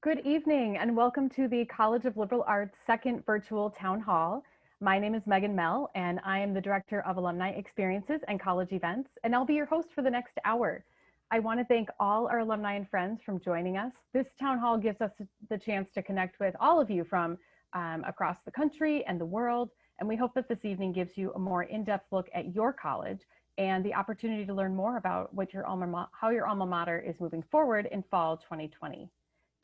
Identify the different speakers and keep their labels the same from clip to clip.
Speaker 1: Good evening and welcome to the College of Liberal Arts second virtual town hall. My name is Megan Mell and I am the Director of Alumni Experiences and College Events, and I'll be your host for the next hour. I want to thank all our alumni and friends from joining us. This town hall gives us the chance to connect with all of you from across the country and the world, and we hope that this evening gives you a more in-depth look at your college and the opportunity to learn more about how your alma mater is moving forward in fall 2020.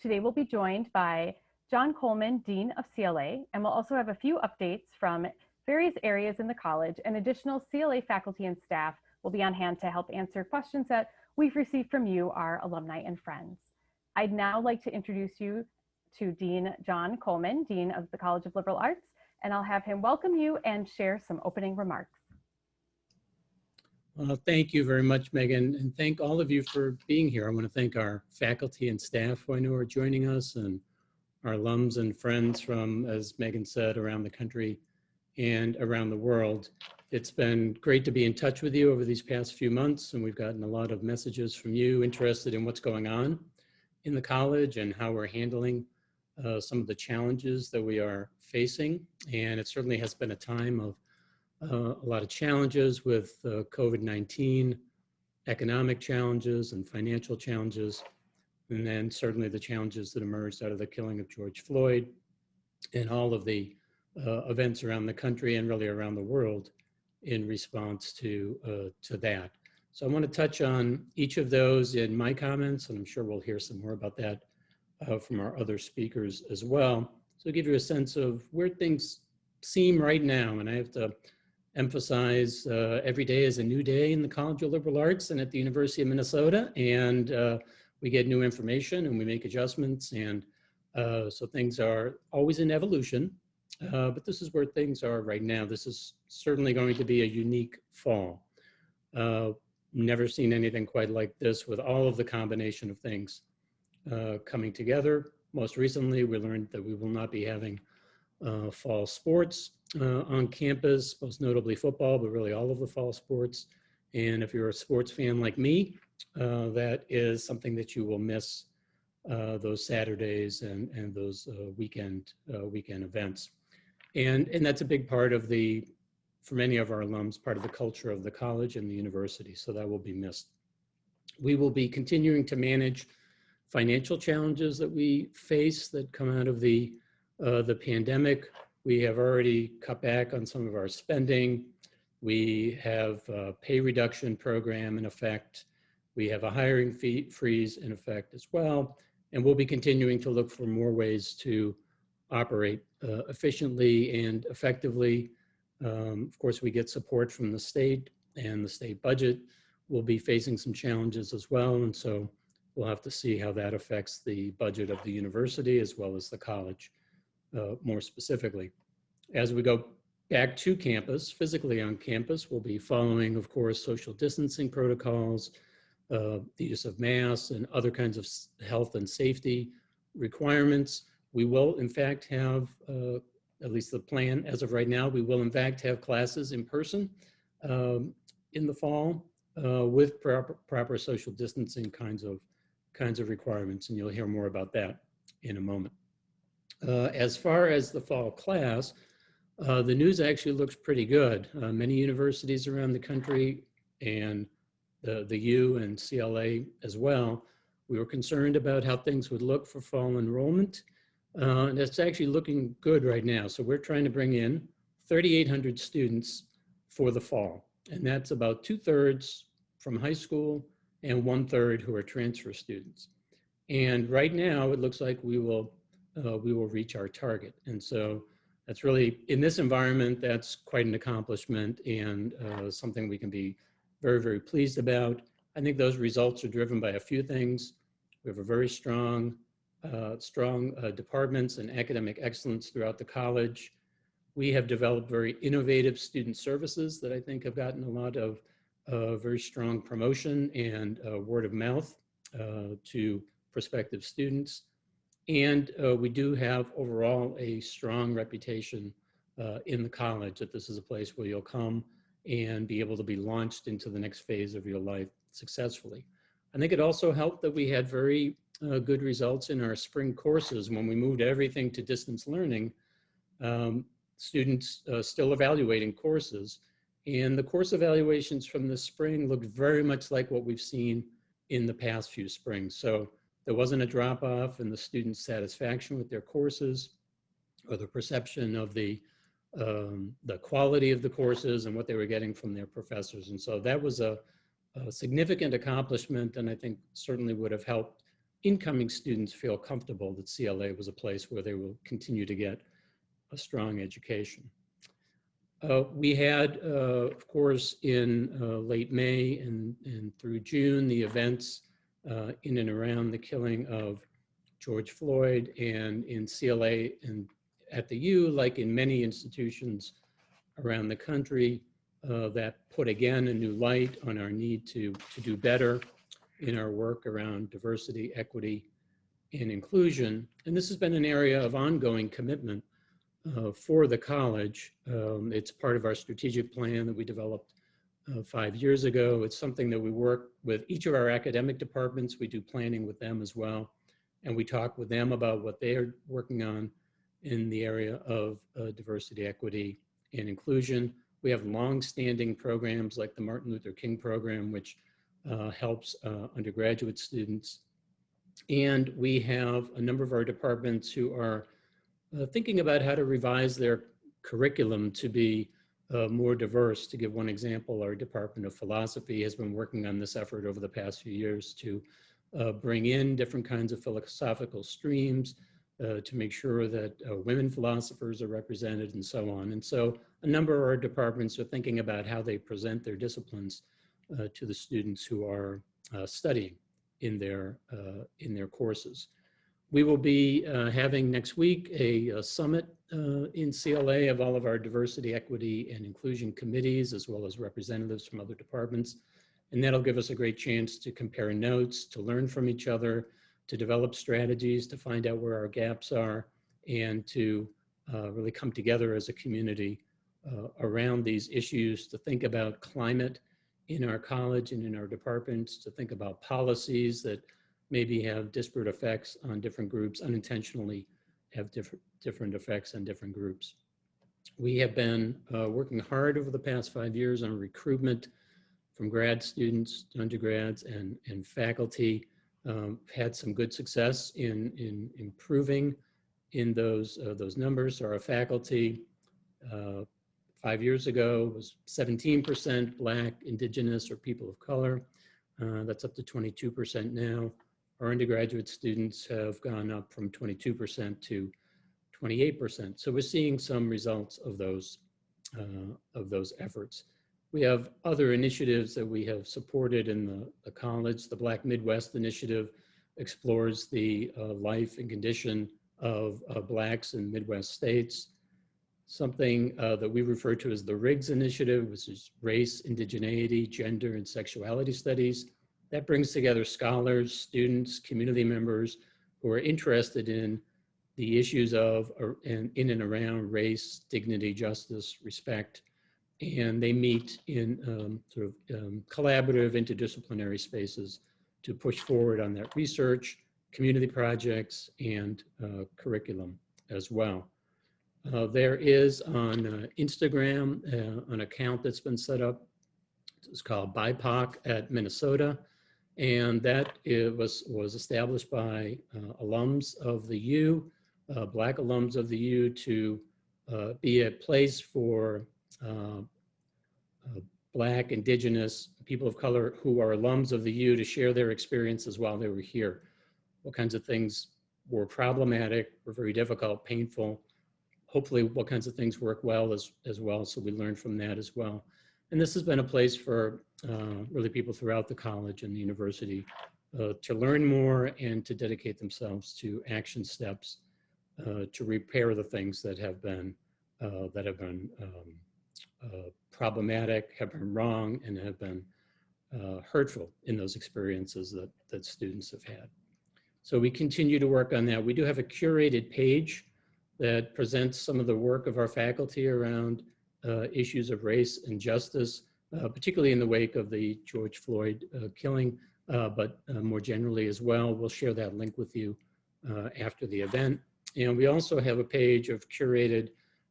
Speaker 1: Today we'll be joined by John Coleman, Dean of CLA, and we'll also have a few updates from various areas in the college, and additional CLA faculty and staff will be on hand to help answer questions that we've received from you, our alumni and friends. I'd now like to introduce you to Dean John Coleman, Dean of the College of Liberal Arts, and I'll have him welcome you and share some opening remarks.
Speaker 2: Well, thank you very much, Megan, and thank all of you for being here. I want to thank our faculty and staff who I know are joining us, and our alums and friends from, as Megan said, around the country and around the world. It's been great to be in touch with you over these past few months, and we've gotten a lot of messages from you interested in what's going on in the college and how we're handling some of the challenges that we are facing. And it certainly has been a time of a lot of challenges with COVID-19, economic challenges and financial challenges, and then certainly the challenges that emerged out of the killing of George Floyd and all of the events around the country and really around the world in response to that. So I want to touch on each of those in my comments, and I'm sure we'll hear some more about that from our other speakers as well. So give you a sense of where things seem right now, and I have to emphasize every day is a new day in the College of Liberal Arts and at the University of Minnesota, and we get new information and we make adjustments, and so things are always in evolution, but this is where things are right now. This is certainly going to be a unique fall. Never seen anything quite like this, with all of the combination of things coming together. Most recently, we learned that we will not be having fall sports on campus, most notably football, but really all of the fall sports. And if you're a sports fan like me, that is something that you will miss, those Saturdays and those weekend events. And that's a big part of for many of our alums, part of the culture of the college and the university, so that will be missed. We will be continuing to manage financial challenges that we face that come out of the pandemic. We have already cut back on some of our spending. We have a pay reduction program in effect. We have a hiring freeze in effect as well. And we'll be continuing to look for more ways to operate efficiently and effectively. Of course, we get support from the state, and the state budget will be facing some challenges as well. And so we'll have to see how that affects the budget of the university as well as the college. More specifically. As we go back to campus, physically on campus, we'll be following, of course, social distancing protocols, the use of masks and other kinds of health and safety requirements. We will, in fact, have, at least the plan as of right now, we will, in fact, have classes in person in the fall with proper social distancing kinds of requirements, and you'll hear more about that in a moment. As far as the fall class, the news actually looks pretty good. Many universities around the country, and the U and CLA as well, we were concerned about how things would look for fall enrollment, and it's actually looking good right now. So we're trying to bring in 3,800 students for the fall, and that's about 2/3 from high school and 1/3 who are transfer students. And right now, it looks like we will reach our target. And so that's really, in this environment, that's quite an accomplishment, and something we can be very, very pleased about. I think those results are driven by a few things. We have a very strong departments and academic excellence throughout the college. We have developed very innovative student services that I think have gotten a lot of very strong promotion and word of mouth to prospective students. And we do have overall a strong reputation in the college that this is a place where you'll come and be able to be launched into the next phase of your life successfully. I think it also helped that we had very good results in our spring courses. When we moved everything to distance learning, students still evaluating courses. And the course evaluations from the spring looked very much like what we've seen in the past few springs. So there wasn't a drop off in the students' satisfaction with their courses or the perception of the quality of the courses and what they were getting from their professors. And so that was a significant accomplishment, and I think certainly would have helped incoming students feel comfortable that CLA was a place where they will continue to get a strong education. We had, of course, in late May and through June, the events in and around the killing of George Floyd, and in CLA and at the U, like in many institutions around the country, that put again a new light on our need to do better in our work around diversity, equity, and inclusion. And this has been an area of ongoing commitment for the college. It's part of our strategic plan that we developed 5 years ago. It's something that we work with each of our academic departments. We do planning with them as well. And we talk with them about what they are working on in the area of diversity, equity, and inclusion. We have long-standing programs like the Martin Luther King program, which helps undergraduate students. And we have a number of our departments who are thinking about how to revise their curriculum to be more diverse. To give one example, our Department of Philosophy has been working on this effort over the past few years to bring in different kinds of philosophical streams, to make sure that women philosophers are represented and so on. And so a number of our departments are thinking about how they present their disciplines to the students who are studying in their courses. We will be having next week a summit in CLA of all of our diversity, equity, and inclusion committees, as well as representatives from other departments. And that'll give us a great chance to compare notes, to learn from each other, to develop strategies, to find out where our gaps are, and to really come together as a community around these issues, to think about climate in our college and in our departments, to think about policies that maybe have disparate effects on different groups, unintentionally have different effects on different groups. We have been working hard over the past 5 years on recruitment from grad students to undergrads and faculty. Had some good success in improving in those numbers. So our faculty 5 years ago was 17% Black, Indigenous, or people of color. That's up to 22% now. Our undergraduate students have gone up from 22% to 28%. So we're seeing some results of those efforts. We have other initiatives that we have supported in the college. The Black Midwest Initiative explores the life and condition of Blacks in Midwest states. Something that we refer to as the RIGS Initiative, which is Race, Indigeneity, Gender, and Sexuality Studies. That brings together scholars, students, community members who are interested in the issues of and in and around race, dignity, justice, respect. And they meet in collaborative interdisciplinary spaces to push forward on that research, community projects, and curriculum as well. There is on Instagram an account that's been set up. It's called BIPOC at Minnesota. And that was established by alums of the U, Black alums of the U, to be a place for Black, Indigenous, people of color who are alums of the U to share their experiences while they were here. What kinds of things were problematic, were very difficult, painful. Hopefully what kinds of things work well as well, so we learn from that as well. And this has been a place for really people throughout the college and the university to learn more and to dedicate themselves to action steps to repair the things that have been problematic, have been wrong, and have been hurtful in those experiences that students have had. So we continue to work on that. We do have a curated page that presents some of the work of our faculty around issues of race and justice, particularly in the wake of the George Floyd killing. but more generally as well. We'll share that link with you after the event. And we also have a page of curated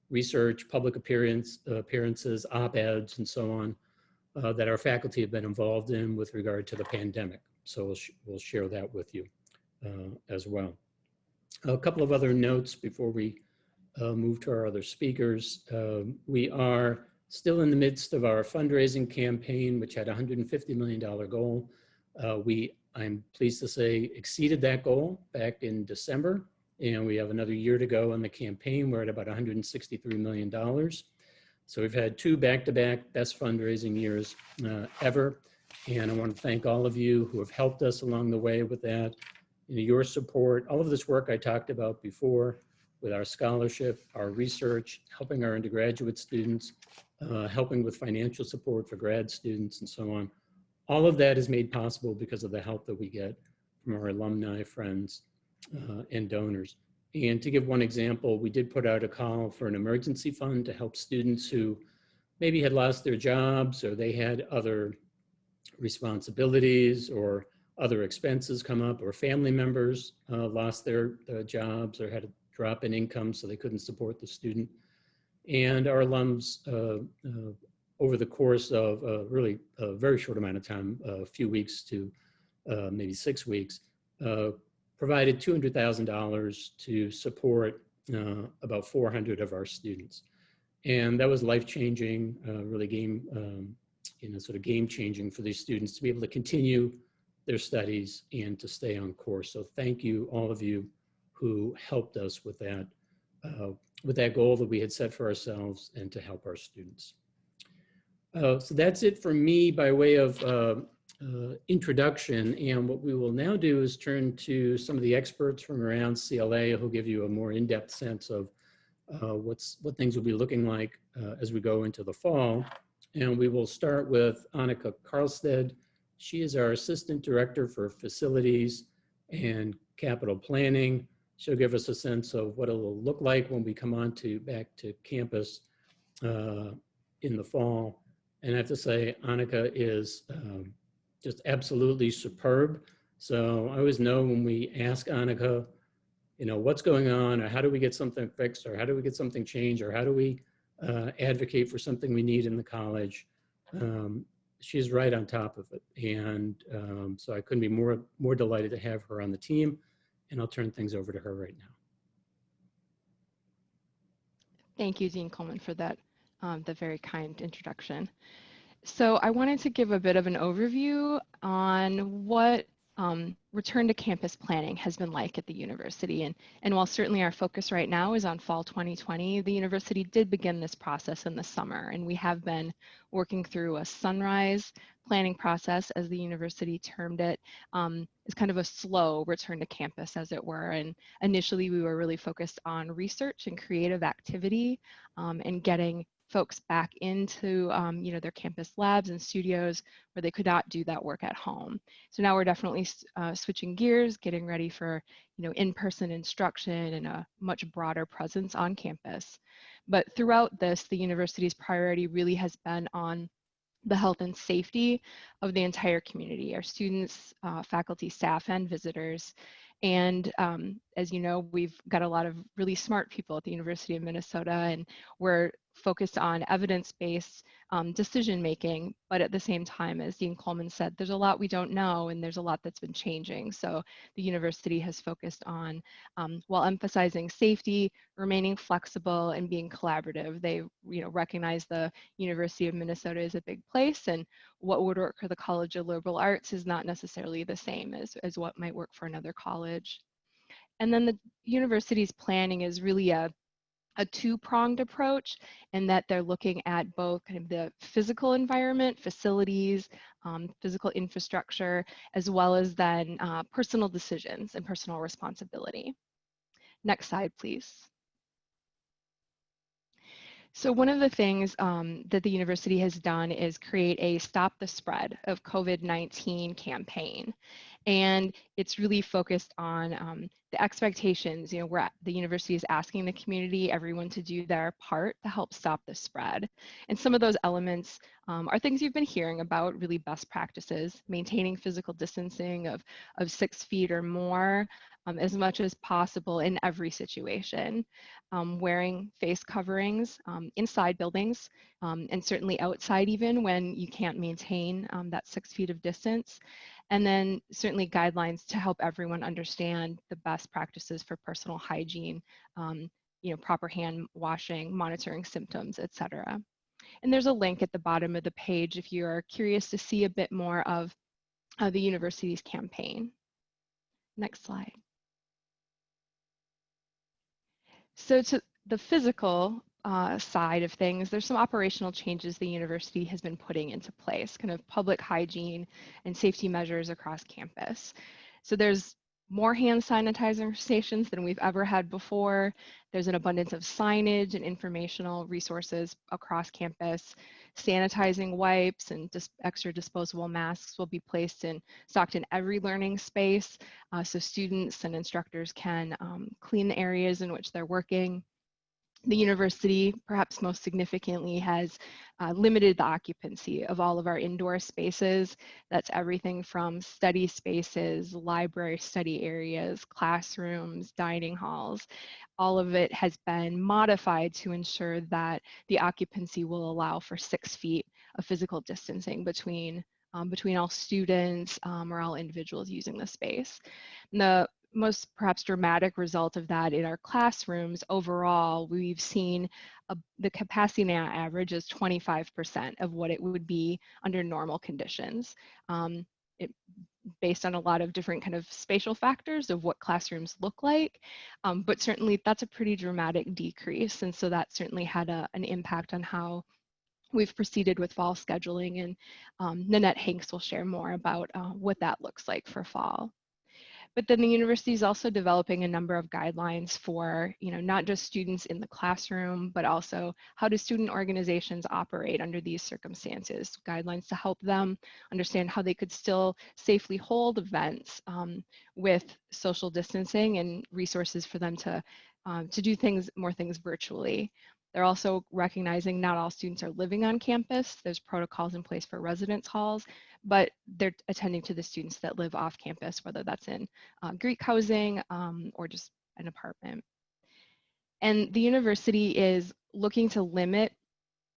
Speaker 2: research, public appearances, op-eds, and so on that our faculty have been involved in with regard to the pandemic. So we'll share that with you as well. A couple of other notes before we move to our other speakers. We are still in the midst of our fundraising campaign, which had a $150 million goal. I'm pleased to say, exceeded that goal back in December, and we have another year to go on the campaign. We're at about $163 million. So we've had two back-to-back best fundraising years ever, and I want to thank all of you who have helped us along the way with that. Your support, all of this work I talked about before with our scholarship, our research, helping our undergraduate students, helping with financial support for grad students and so on. All of that is made possible because of the help that we get from our alumni, friends, and donors. And to give one example, we did put out a call for an emergency fund to help students who maybe had lost their jobs or they had other responsibilities or other expenses come up, or family members lost their jobs or had a drop in income so they couldn't support the student. And our alums, over the course of really a very short amount of time, a few weeks to maybe 6 weeks, provided $200,000 to support about 400 of our students. And that was life-changing, really sort of game-changing for these students to be able to continue their studies and to stay on course. So thank you, all of you who helped us with that goal that we had set for ourselves and to help our students. So that's it for me by way of introduction. And what we will now do is turn to some of the experts from around CLA who'll give you a more in-depth sense of what things will be looking like as we go into the fall. And we will start with Anika Carlsted. She is our Assistant Director for Facilities and Capital Planning. She'll give us a sense of what it will look like when we come back to campus in the fall. And I have to say, Anika is just absolutely superb. So I always know when we ask Anika, what's going on, or how do we get something fixed, or how do we get something changed, or how do we advocate for something we need in the college, she's right on top of it. And so I couldn't be more delighted to have her on the team, and I'll turn things over to her right now.
Speaker 3: Thank you, Dean Coleman, for that, the very kind introduction. So I wanted to give a bit of an overview on what return to campus planning has been like at the university. And while certainly our focus right now is on fall 2020, the university did begin this process in the summer, and we have been working through a sunrise planning process, as the university termed it. It's kind of a slow return to campus, as it were. And initially we were really focused on research and creative activity and getting folks back into their campus labs and studios where they could not do that work at home. So now we're definitely switching gears, getting ready for in-person instruction and a much broader presence on campus. But throughout this, the university's priority really has been on the health and safety of the entire community, our students, faculty, staff, and visitors. And as you know, we've got a lot of really smart people at the University of Minnesota, and we're focused on evidence-based decision-making, but at the same time, as Dean Coleman said, there's a lot we don't know, and there's a lot that's been changing. So the university has focused on, while emphasizing safety, remaining flexible and being collaborative. They recognize the University of Minnesota is a big place, and what would work for the College of Liberal Arts is not necessarily the same as what might work for another college. And then the university's planning is really a two-pronged approach, in that they're looking at both kind of the physical environment, facilities, physical infrastructure, as well as then personal decisions and personal responsibility. Next slide, please. So one of the things that the university has done is create a Stop the Spread of COVID-19 campaign. And it's really focused on the expectations, where the university is asking the community, everyone to do their part to help stop the spread. And some of those elements are things you've been hearing about, really best practices, maintaining physical distancing of 6 feet or more as much as possible in every situation, wearing face coverings inside buildings, and certainly outside even when you can't maintain that 6 feet of distance. And then certainly guidelines to help everyone understand the best practices for personal hygiene, proper hand washing, monitoring symptoms, et cetera. And there's a link at the bottom of the page if you're curious to see a bit more of the university's campaign. Next slide. So to the physical side of things, there's some operational changes the university has been putting into place, kind of public hygiene and safety measures across campus. So there's more hand sanitizer stations than we've ever had before. There's an abundance of signage and informational resources across campus. Sanitizing wipes and extra disposable masks will be stocked in every learning space, so students and instructors can clean the areas in which they're working. The university, perhaps most significantly, has limited the occupancy of all of our indoor spaces. That's everything from study spaces, library study areas, classrooms, dining halls. All of it has been modified to ensure that the occupancy will allow for 6 feet of physical distancing between all students or all individuals using the space. And the most perhaps dramatic result of that in our classrooms overall, we've seen the capacity now average is 25% of what it would be under normal conditions. Based on a lot of different kind of spatial factors of what classrooms look like, but certainly that's a pretty dramatic decrease. And so that certainly had an impact on how we've proceeded with fall scheduling, and Nanette Hanks will share more about what that looks like for fall. But then the university is also developing a number of guidelines for, not just students in the classroom, but also how do student organizations operate under these circumstances, guidelines to help them understand how they could still safely hold events with social distancing and resources for them to do more things virtually. They're also recognizing not all students are living on campus. There's protocols in place for residence halls, but they're attending to the students that live off campus, whether that's in Greek housing or just an apartment. And the university is looking to limit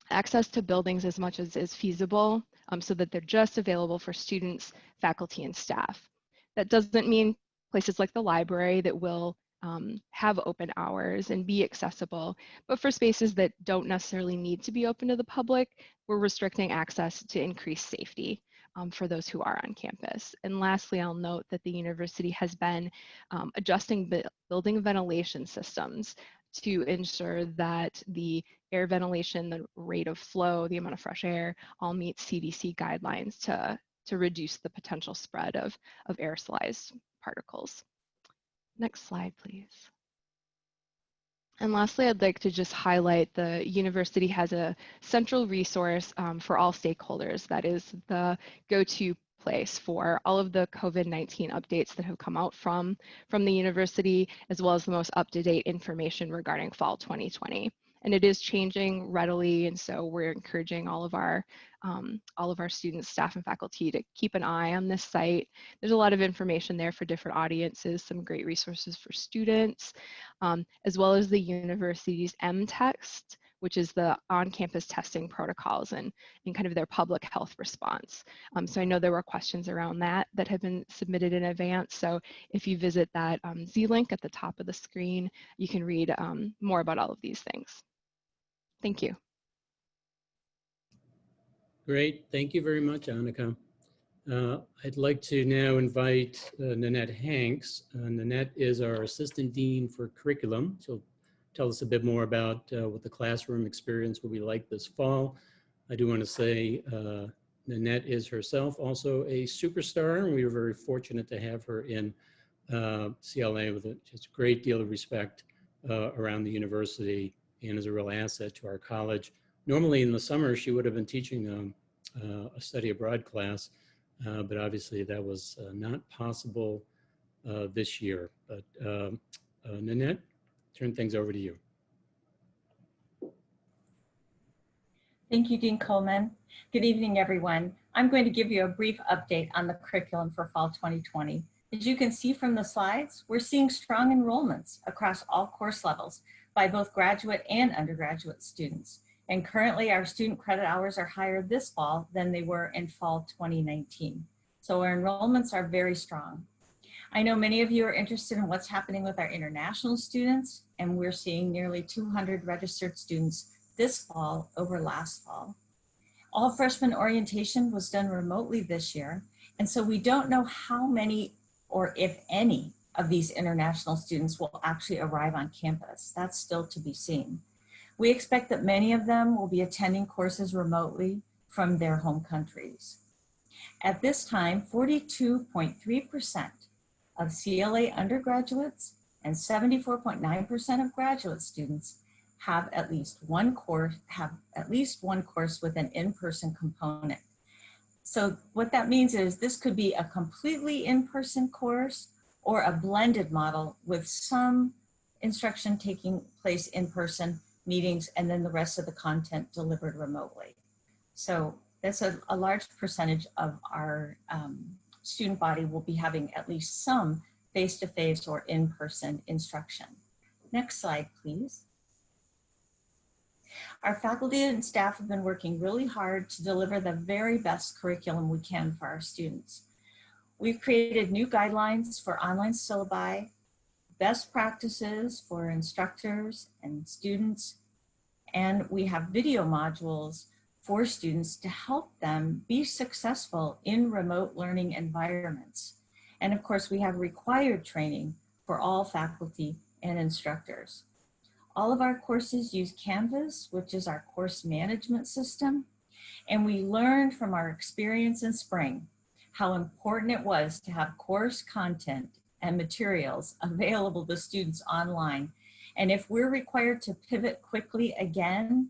Speaker 3: access to buildings as much as is feasible so that they're just available for students, faculty, and staff. That doesn't mean places like the library that will have open hours and be accessible, but for spaces that don't necessarily need to be open to the public, we're restricting access to increase safety for those who are on campus. And lastly, I'll note that the university has been adjusting building ventilation systems to ensure that the air ventilation, the rate of flow, the amount of fresh air, all meet CDC guidelines to reduce the potential spread of aerosolized particles. Next slide, please. And lastly, I'd like to just highlight the university has a central resource for all stakeholders. That is the go-to place for all of the COVID-19 updates that have come out from the university, as well as the most up-to-date information regarding fall 2020. And it is changing readily, and so we're encouraging all of our students, staff, and faculty to keep an eye on this site. There's a lot of information there for different audiences, some great resources for students, as well as the university's M-Text, which is the on-campus testing protocols and kind of their public health response. So I know there were questions around that have been submitted in advance. So if you visit that Z link at the top of the screen, you can read more about all of these things. Thank you.
Speaker 2: Great. Thank you very much, Anika. I'd like to now invite Nanette Hanks. Nanette is our Assistant Dean for Curriculum. She'll tell us a bit more about what the classroom experience will be like this fall. I do want to say Nanette is herself also a superstar, and we were very fortunate to have her in CLA with just a great deal of respect around the university and is a real asset to our college. Normally in the summer, she would have been teaching a study abroad class, but obviously that was not possible this year. But Nanette, turn things over to you.
Speaker 4: Thank you, Dean Coleman. Good evening, everyone. I'm going to give you a brief update on the curriculum for fall 2020. As you can see from the slides, we're seeing strong enrollments across all course levels by both graduate and undergraduate students. And currently our student credit hours are higher this fall than they were in fall 2019. So our enrollments are very strong. I know many of you are interested in what's happening with our international students, and we're seeing nearly 200 registered students this fall over last fall. All freshman orientation was done remotely this year, and so we don't know how many or if any of these international students will actually arrive on campus. That's still to be seen. We expect that many of them will be attending courses remotely from their home countries. At this time, 42.3% of CLA undergraduates and 74.9% of graduate students have at least one course with an in-person component. So what that means is this could be a completely in-person course or a blended model with some instruction taking place in person, meetings, and then the rest of the content delivered remotely. So that's a large percentage of our student body will be having at least some face-to-face or in-person instruction. Next slide, please. Our faculty and staff have been working really hard to deliver the very best curriculum we can for our students. We've created new guidelines for online syllabi, best practices for instructors and students, and we have video modules for students to help them be successful in remote learning environments. And of course, we have required training for all faculty and instructors. All of our courses use Canvas, which is our course management system. And we learned from our experience in spring how important it was to have course content and materials available to students online. And if we're required to pivot quickly again,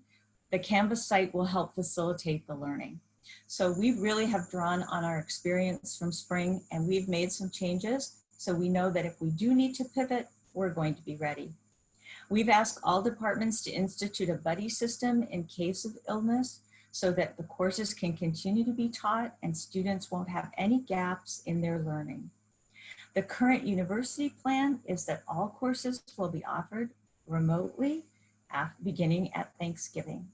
Speaker 4: the Canvas site will help facilitate the learning. So we really have drawn on our experience from spring, and we've made some changes. So we know that if we do need to pivot, we're going to be ready. We've asked all departments to institute a buddy system in case of illness so that the courses can continue to be taught and students won't have any gaps in their learning. The current university plan is that all courses will be offered remotely beginning at Thanksgiving.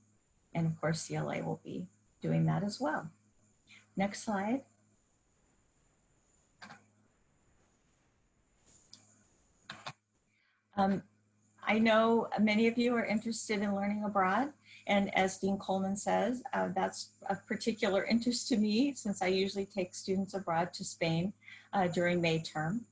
Speaker 4: And of course, CLA will be doing that as well. Next slide. I know many of you are interested in learning abroad, and as Dean Coleman says, that's of particular interest to me since I usually take students abroad to Spain during May term.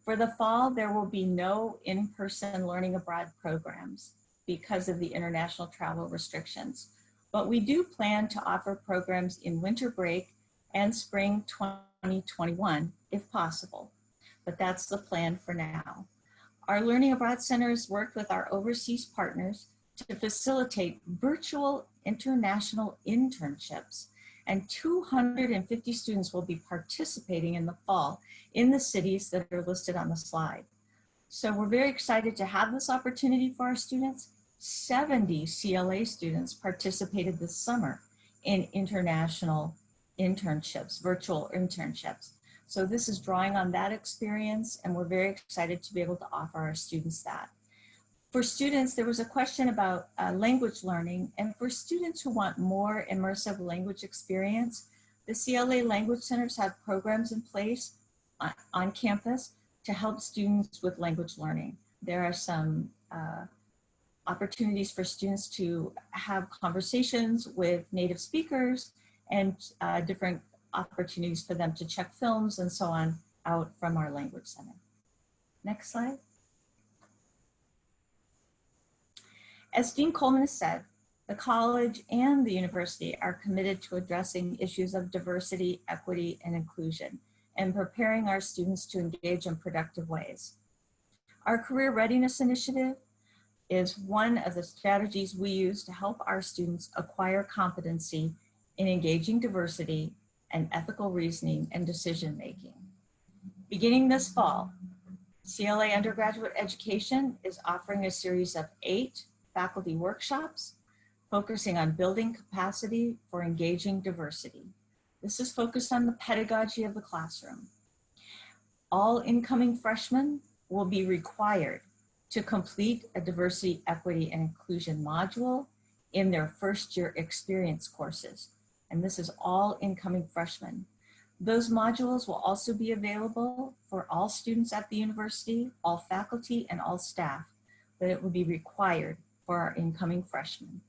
Speaker 4: For the fall, there will be no in-person learning abroad programs because of the international travel restrictions, but we do plan to offer programs in winter break and spring 2021 if possible, but that's the plan for now. Our Learning Abroad Centers worked with our overseas partners to facilitate virtual international internships, and 250 students will be participating in the fall in the cities that are listed on the slide. So we're very excited to have this opportunity for our students. 70 CLA students participated this summer in international internships, virtual internships. So this is drawing on that experience, and we're very excited to be able to offer our students that. For students, there was a question about language learning, and for students who want more immersive language experience, the CLA Language Centers have programs in place on campus to help students with language learning. There are some opportunities for students to have conversations with native speakers and different opportunities for them to check films and so on out from our Language Center. Next slide. As Dean Coleman has said, the college and the university are committed to addressing issues of diversity, equity, and inclusion, and preparing our students to engage in productive ways. Our Career Readiness Initiative is one of the strategies we use to help our students acquire competency in engaging diversity and ethical reasoning and decision making. Beginning this fall, CLA Undergraduate Education is offering a series of 8 faculty workshops focusing on building capacity for engaging diversity. This is focused on the pedagogy of the classroom. All incoming freshmen will be required to complete a diversity, equity, and inclusion module in their first year experience courses. And this is all incoming freshmen. Those modules will also be available for all students at the university, all faculty, and all staff, but it will be required for our incoming freshmen.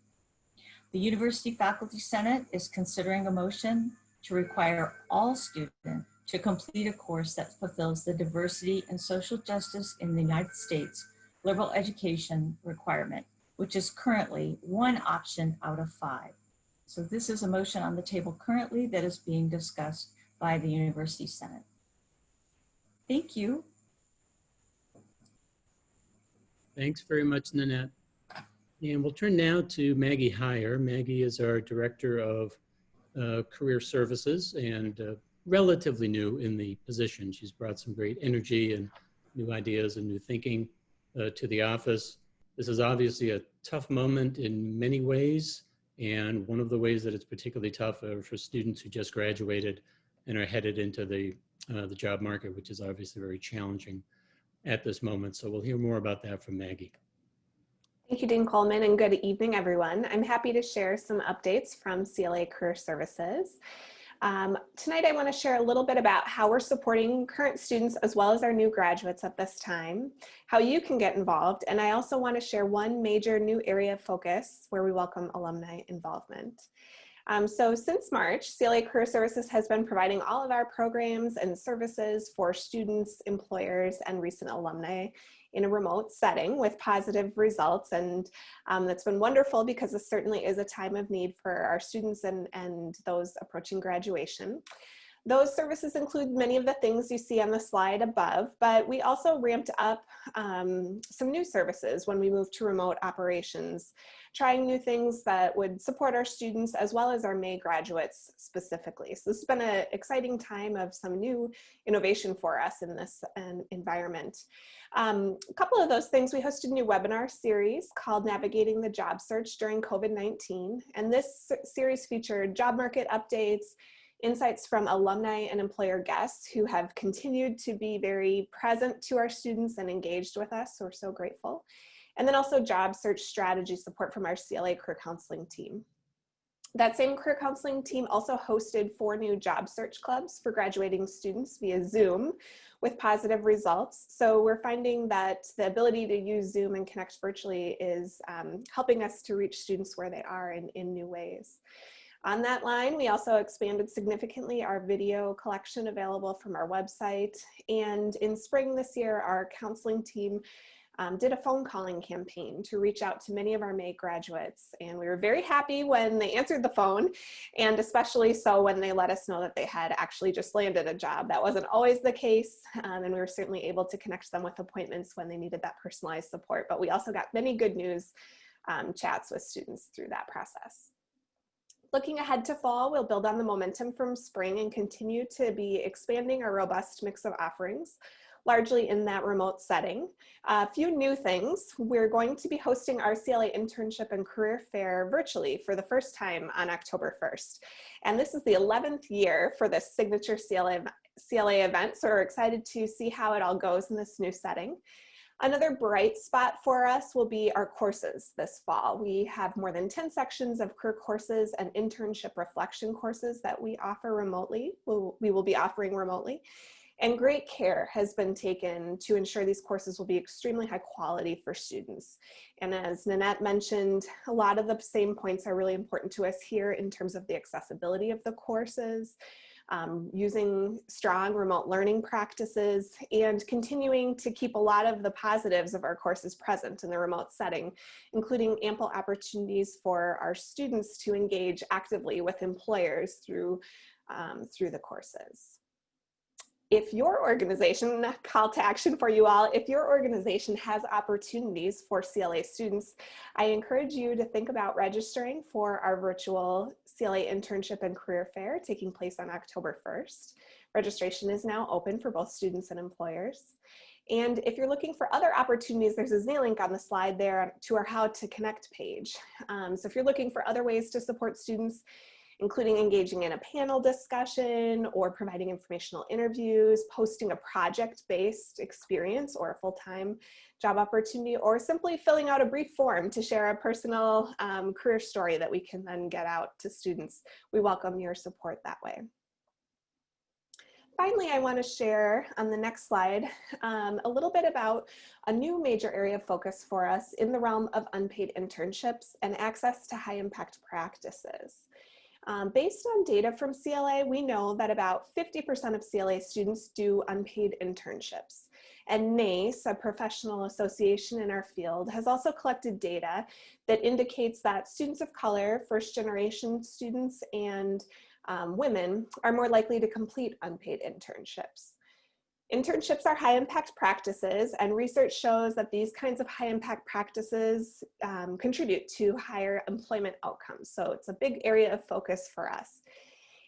Speaker 4: The University Faculty Senate is considering a motion to require all students to complete a course that fulfills the diversity and social justice in the United States liberal education requirement, which is currently 1 option out of 5. So this is a motion on the table currently that is being discussed by the University Senate. Thank you.
Speaker 2: Thanks very much, Nanette. And we'll turn now to Maggie Heier. Maggie is our Director of Career Services and relatively new in the position. She's brought some great energy and new ideas and new thinking to the office. This is obviously a tough moment in many ways. And one of the ways that it's particularly tough are for students who just graduated and are headed into the job market, which is obviously very challenging at this moment. So we'll hear more about that from Maggie.
Speaker 5: Thank you, Dean Coleman, and good evening, everyone. I'm happy to share some updates from CLA Career Services. Tonight, I want to share a little bit about how we're supporting current students as well as our new graduates at this time, how you can get involved, and I also want to share one major new area of focus where we welcome alumni involvement. So since March, CLA Career Services has been providing all of our programs and services for students, employers, and recent alumni in a remote setting with positive results. And that's been wonderful because this certainly is a time of need for our students and those approaching graduation. Those services include many of the things you see on the slide above, but we also ramped up some new services when we moved to remote operations, trying new things that would support our students as well as our May graduates specifically. So this has been an exciting time of some new innovation for us in this environment. A couple of those things, we hosted a new webinar series called Navigating the Job Search During COVID-19. And this series featured job market updates, insights from alumni and employer guests who have continued to be very present to our students and engaged with us. So we're so grateful. And then also job search strategy support from our CLA career counseling team. That same career counseling team also hosted 4 new job search clubs for graduating students via Zoom with positive results. So we're finding that the ability to use Zoom and connect virtually is helping us to reach students where they are in new ways. On that line, we also expanded significantly our video collection available from our website. And in spring this year, our counseling team did a phone calling campaign to reach out to many of our May graduates. And we were very happy when they answered the phone, and especially so when they let us know that they had actually just landed a job. That wasn't always the case, and we were certainly able to connect them with appointments when they needed that personalized support. But we also got many good news chats with students through that process. Looking ahead to fall, we'll build on the momentum from spring and continue to be expanding our robust mix of offerings, largely in that remote setting. A few new things. We're going to be hosting our CLA internship and career fair virtually for the first time on October 1st. And this is the 11th year for this signature CLA event, so we're excited to see how it all goes in this new setting. Another bright spot for us will be our courses this fall. We have more than 10 sections of career courses and internship reflection courses that we offer remotely, we will be offering remotely. And great care has been taken to ensure these courses will be extremely high quality for students. And as Nanette mentioned, a lot of the same points are really important to us here in terms of the accessibility of the courses, using strong remote learning practices, and continuing to keep a lot of the positives of our courses present in the remote setting, including ample opportunities for our students to engage actively with employers through the courses. if your organization, call to action for you all, if your organization has opportunities for CLA students, I encourage you to think about registering for our virtual CLA internship and career fair taking place on October 1st. Registration is now open for both students and employers. And if you're looking for other opportunities, there's a Z link on the slide there to our How to Connect page. So if you're looking for other ways to support students, including engaging in a panel discussion or providing informational interviews, posting a project-based experience or a full-time job opportunity, or simply filling out a brief form to share a personal career story that we can then get out to students, we welcome your support that way. Finally, I want to share on the next slide a little bit about a new major area of focus for us in the realm of unpaid internships and access to high impact practices. Based on data from CLA, we know that about 50% of CLA students do unpaid internships. And NACE, a professional association in our field, has also collected data that indicates that students of color, first generation students, and women are more likely to complete unpaid internships. Internships are high impact practices, and research shows that these kinds of high impact practices contribute to higher employment outcomes. So it's a big area of focus for us.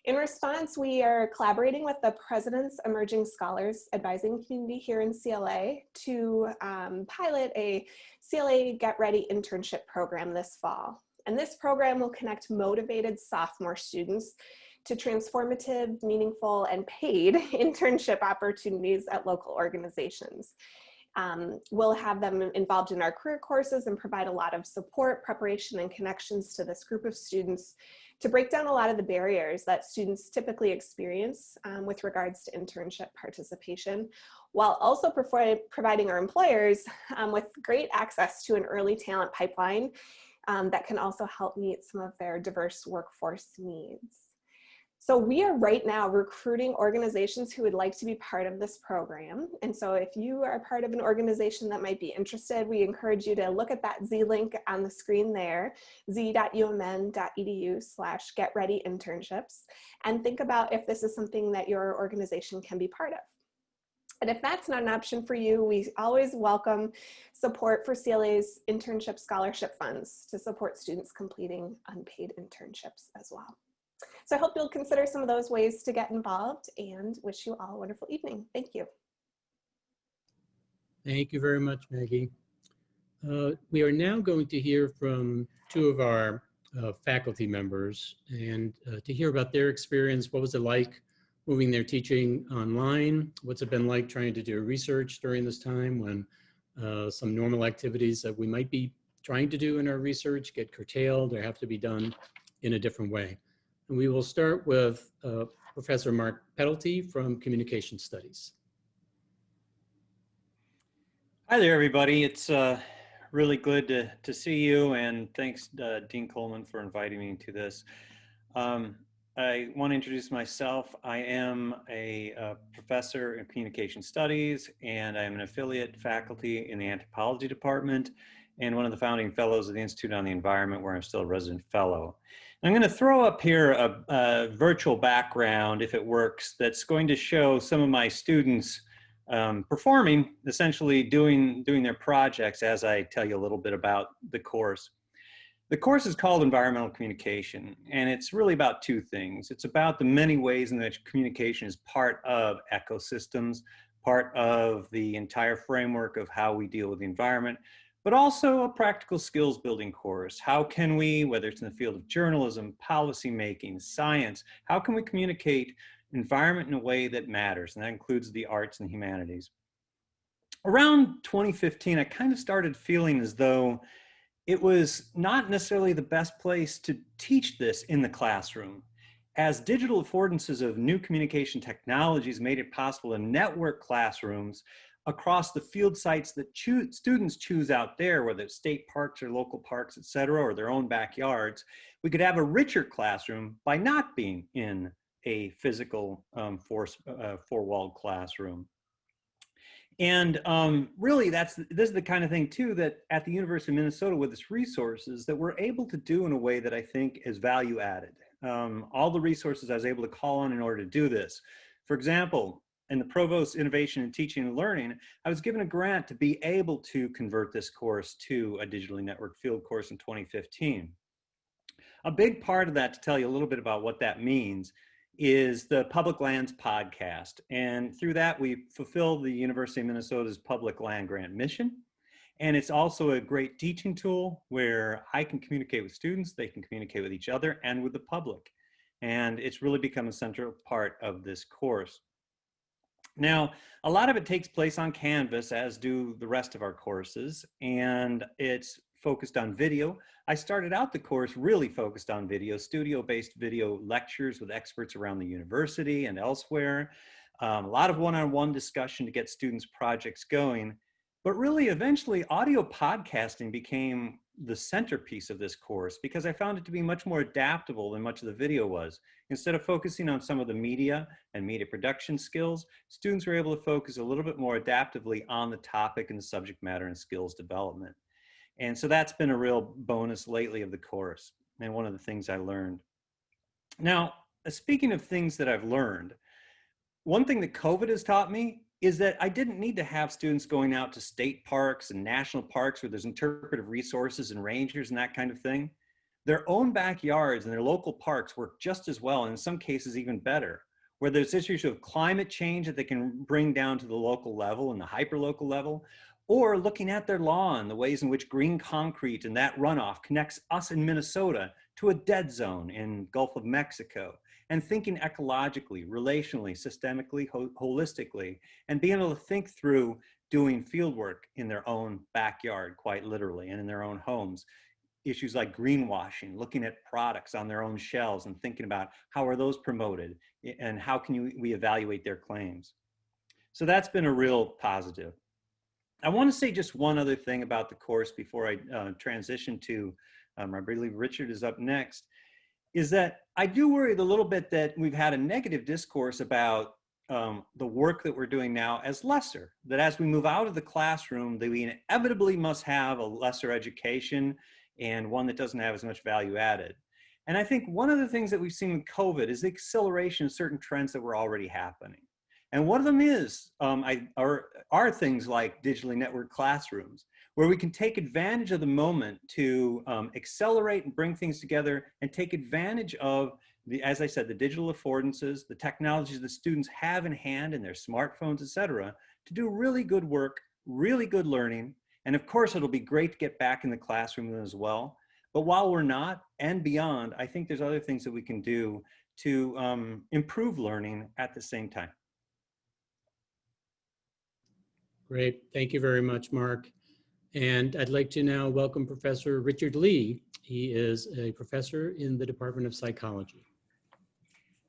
Speaker 5: In response, we are collaborating with the President's Emerging Scholars Advising Community here in CLA to pilot a CLA Get Ready internship program this fall. And this program will connect motivated sophomore students to transformative, meaningful, and paid internship opportunities at local organizations. We'll have them involved in our career courses and provide a lot of support, preparation, and connections to this group of students to break down a lot of the barriers that students typically experience with regards to internship participation, while also providing our employers with great access to an early talent pipeline that can also help meet some of their diverse workforce needs. So we are right now recruiting organizations who would like to be part of this program. And so if you are part of an organization that might be interested, we encourage you to look at that Z link on the screen there, z.umn.edu/getreadyinternships, and think about if this is something that your organization can be part of. And if that's not an option for you, we always welcome support for CLA's internship scholarship funds to support students completing unpaid internships as well. So I hope you'll consider some of those ways to get involved, and wish you all a wonderful evening. Thank you.
Speaker 2: Thank you very much, Maggie. We are now going to hear from two of our faculty members, and to hear about their experience. What was it like moving their teaching online? What's it been like trying to do research during this time when some normal activities that we might be trying to do in our research get curtailed or have to be done in a different way? And we will start with Professor Mark Pedelty from Communication Studies.
Speaker 6: Hi there, everybody. It's really good to see you, and thanks, Dean Coleman, for inviting me to this. I want to introduce myself. I am a professor in Communication Studies, and I'm an affiliate faculty in the Anthropology Department, and one of the founding fellows of the Institute on the Environment, where I'm still a resident fellow. I'm going to throw up here a virtual background, if it works, that's going to show some of my students performing, essentially doing their projects as I tell you a little bit about the course. The course is called Environmental Communication, and it's really about two things. It's about the many ways in which communication is part of ecosystems, part of the entire framework of how we deal with the environment, but also a practical skills building course. How can we, whether it's in the field of journalism, policy making, science, how can we communicate environment in a way that matters? And that includes the arts and humanities. Around 2015, I kind of started feeling as though it was not necessarily the best place to teach this in the classroom, as digital affordances of new communication technologies made it possible to network classrooms across the field sites that students choose out there, whether it's state parks or local parks, et cetera, or their own backyards. We could have a richer classroom by not being in a physical four-walled classroom. And really, this is the kind of thing, too, that at the University of Minnesota, with its resources, that we're able to do in a way that I think is value added. All the resources I was able to call on in order to do this. For example, in the Provost Innovation in Teaching and Learning, I was given a grant to be able to convert this course to a digitally networked field course in 2015. A big part of that, to tell you a little bit about what that means, is the Public Lands podcast. And through that, we fulfill the University of Minnesota's Public Land Grant mission. And it's also a great teaching tool where I can communicate with students, they can communicate with each other and with the public. And it's really become a central part of this course. Now, a lot of it takes place on Canvas, as do the rest of our courses, and it's focused on video. I started out the course really focused on video, studio-based video lectures with experts around the university and elsewhere, a lot of one-on-one discussion to get students' projects going. But really, eventually, audio podcasting became the centerpiece of this course because I found it to be much more adaptable than much of the video was. Instead of focusing on some of the media and media production skills, students were able to focus a little bit more adaptively on the topic and the subject matter and skills development. And so that's been a real bonus lately of the course and one of the things I learned. Now, speaking of things that I've learned, one thing that COVID has taught me is that I didn't need to have students going out to state parks and national parks where there's interpretive resources and rangers and that kind of thing. Their own backyards and their local parks work just as well, and in some cases even better, where there's issues of climate change that they can bring down to the local level and the hyperlocal level, or looking at their lawn, the ways in which green concrete and that runoff connects us in Minnesota to a dead zone in Gulf of Mexico, and thinking ecologically, relationally, systemically, holistically, and being able to think through doing field work in their own backyard, quite literally, and in their own homes. Issues like greenwashing, looking at products on their own shelves and thinking about how are those promoted and how can we evaluate their claims. So that's been a real positive. I want to say just one other thing about the course before I transition to, I believe Richard is up next, is that I do worry a little bit that we've had a negative discourse about the work that we're doing now as lesser, that as we move out of the classroom, that we inevitably must have a lesser education and one that doesn't have as much value added. And I think one of the things that we've seen with COVID is the acceleration of certain trends that were already happening. And one of them is, are things like digitally networked classrooms, where we can take advantage of the moment to accelerate and bring things together and take advantage of, as I said, the digital affordances, the technologies that students have in hand in their smartphones, et cetera, to do really good work, really good learning. And of course, it'll be great to get back in the classroom as well. But while we're not, and beyond, I think there's other things that we can do to improve learning at the same time.
Speaker 2: Great, thank you very much, Mark. And I'd like to now welcome Professor Richard Lee. He is a professor in the Department of Psychology.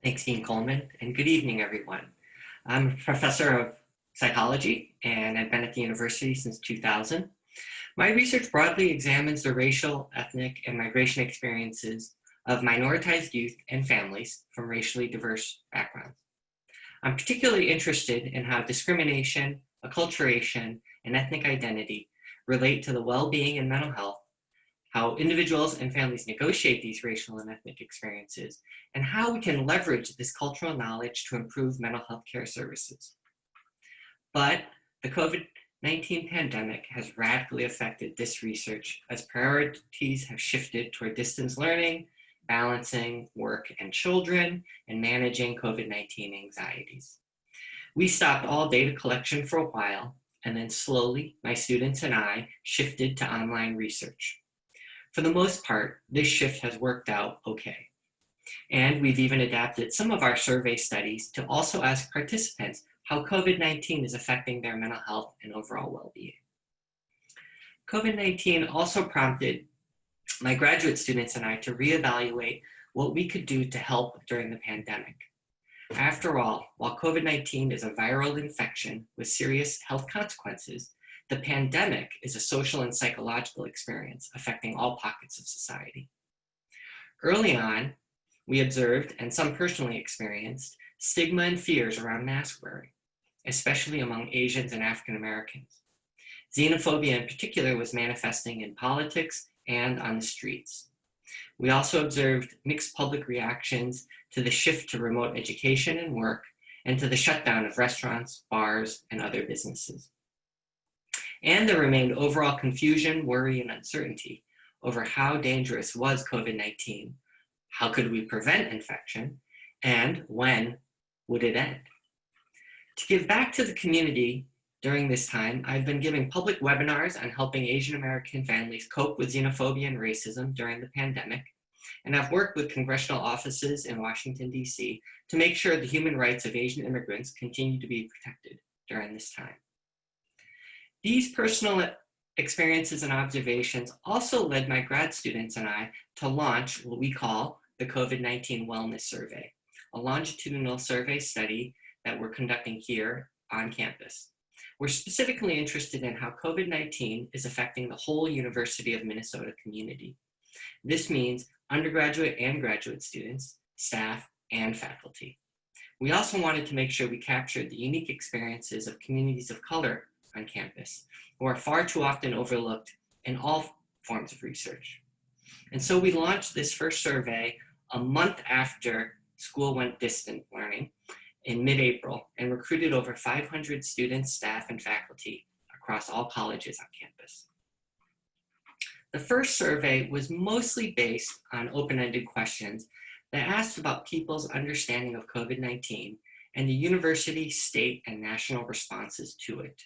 Speaker 7: Thanks, Dean Coleman, and good evening, everyone. I'm a professor of psychology, and I've been at the university since 2000. My research broadly examines the racial, ethnic, and migration experiences of minoritized youth and families from racially diverse backgrounds. I'm particularly interested in how discrimination, acculturation, and ethnic identity relate to the well-being and mental health, how individuals and families negotiate these racial and ethnic experiences, and how we can leverage this cultural knowledge to improve mental health care services. But the COVID-19 pandemic has radically affected this research as priorities have shifted toward distance learning, balancing work and children, and managing COVID-19 anxieties. We stopped all data collection for a while, and then slowly, my students and I shifted to online research. For the most part, this shift has worked out okay. And we've even adapted some of our survey studies to also ask participants how COVID-19 is affecting their mental health and overall well-being. COVID-19 also prompted my graduate students and I to reevaluate what we could do to help during the pandemic. After all, while COVID-19 is a viral infection with serious health consequences, the pandemic is a social and psychological experience affecting all pockets of society. Early on, we observed, and some personally experienced, stigma and fears around mask wearing, especially among Asians and African Americans. Xenophobia in particular was manifesting in politics and on the streets. We also observed mixed public reactions to the shift to remote education and work, and to the shutdown of restaurants, bars, and other businesses. And there remained overall confusion, worry, and uncertainty over how dangerous was COVID-19, how could we prevent infection, and when would it end? To give back to the community during this time, I've been giving public webinars on helping Asian American families cope with xenophobia and racism during the pandemic, and I've worked with congressional offices in Washington, D.C. to make sure the human rights of Asian immigrants continue to be protected during this time. These personal experiences and observations also led my grad students and I to launch what we call the COVID-19 Wellness Survey, a longitudinal survey study that we're conducting here on campus. We're specifically interested in how COVID-19 is affecting the whole University of Minnesota community. This means undergraduate and graduate students, staff, and faculty. We also wanted to make sure we captured the unique experiences of communities of color on campus, who are far too often overlooked in all forms of research. And so we launched this first survey a month after school went distant learning in mid-April and recruited over 500 students, staff, and faculty across all colleges on campus. The first survey was mostly based on open-ended questions that asked about people's understanding of COVID-19 and the university, state, and national responses to it.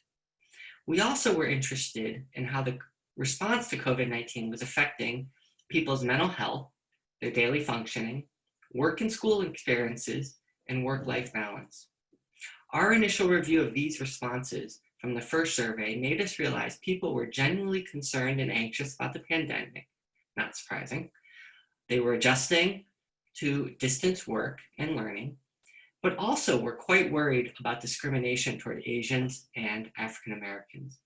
Speaker 7: We also were interested in how the response to COVID-19 was affecting people's mental health, their daily functioning, work and school experiences, and work-life balance. Our initial review of these responses from the first survey made us realize people were genuinely concerned and anxious about the pandemic, not surprising. They were adjusting to distance work and learning, but also were quite worried about discrimination toward Asians and African Americans.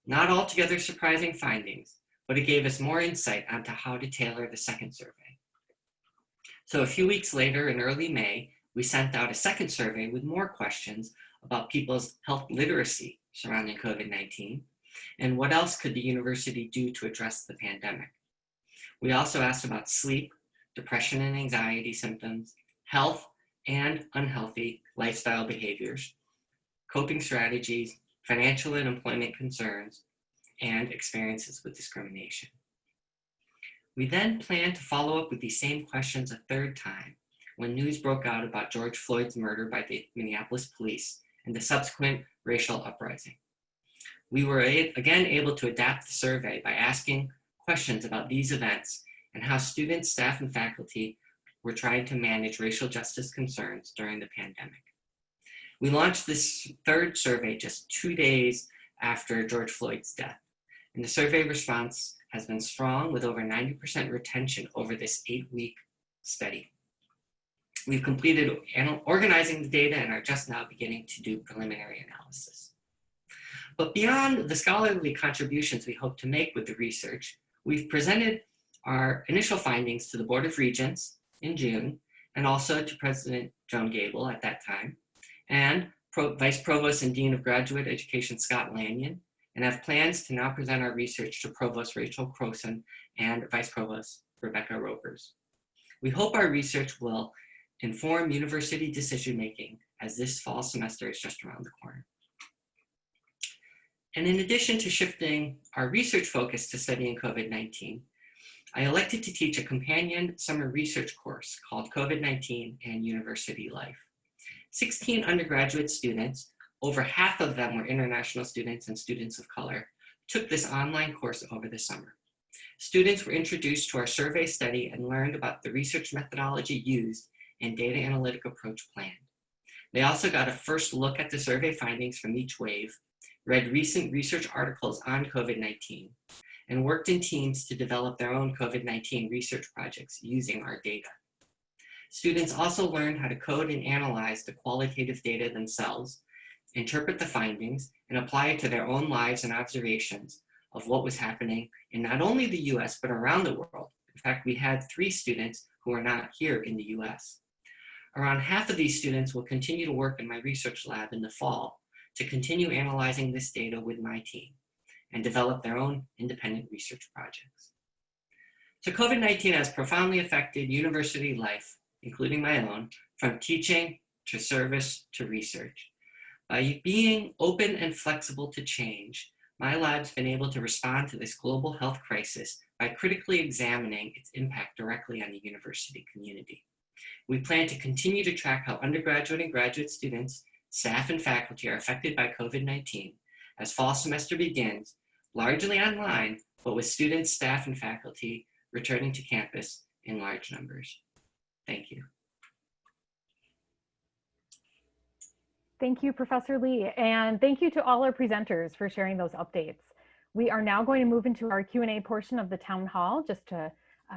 Speaker 7: Not altogether surprising findings, but it gave us more insight onto how to tailor the second survey. So a few weeks later, in early May, we sent out a second survey with more questions about people's health literacy surrounding COVID-19 and what else could the university do to address the pandemic. We also asked about sleep, depression and anxiety symptoms, health and unhealthy lifestyle behaviors, coping strategies, financial and employment concerns, and experiences with discrimination. We then planned to follow up with these same questions a third time when news broke out about George Floyd's murder by the Minneapolis police and the subsequent racial uprising. We were again able to adapt the survey by asking questions about these events and how students, staff, and faculty were trying to manage racial justice concerns during the pandemic. We launched this third survey just 2 days after George Floyd's death, and the survey response has been strong with over 90% retention over this 8-week study. We've completed organizing the data and are just now beginning to do preliminary analysis. But beyond the scholarly contributions we hope to make with the research, we've presented our initial findings to the Board of Regents in June, and also to President Joan Gable at that time, and Vice Provost and Dean of Graduate Education Scott Lanyon, and have plans to now present our research to Provost Rachel Croson and Vice Provost Rebecca Ropers. We hope our research will inform university decision-making as this fall semester is just around the corner. And in addition to shifting our research focus to studying COVID-19, I elected to teach a companion summer research course called COVID-19 and University Life. 16 undergraduate students, over half of them were international students and students of color, took this online course over the summer. Students were introduced to our survey study and learned about the research methodology used and data analytic approach planned. They also got a first look at the survey findings from each wave, read recent research articles on COVID-19, and worked in teams to develop their own COVID-19 research projects using our data. Students also learned how to code and analyze the qualitative data themselves, interpret the findings, and apply it to their own lives and observations of what was happening in not only the US, but around the world. In fact, we had 3 students who are not here in the US. Around half of these students will continue to work in my research lab in the fall to continue analyzing this data with my team and develop their own independent research projects. So COVID-19 has profoundly affected university life, including my own, from teaching to service, to research. By being open and flexible to change, my lab's been able to respond to this global health crisis by critically examining its impact directly on the university community. We plan to continue to track how undergraduate and graduate students, staff, and faculty are affected by COVID-19 as fall semester begins, largely online, but with students, staff, and faculty returning to campus in large numbers. Thank you.
Speaker 1: Thank you, Professor Lee, and thank you to all our presenters for sharing those updates. We are now going to move into our Q&A portion of the town hall just to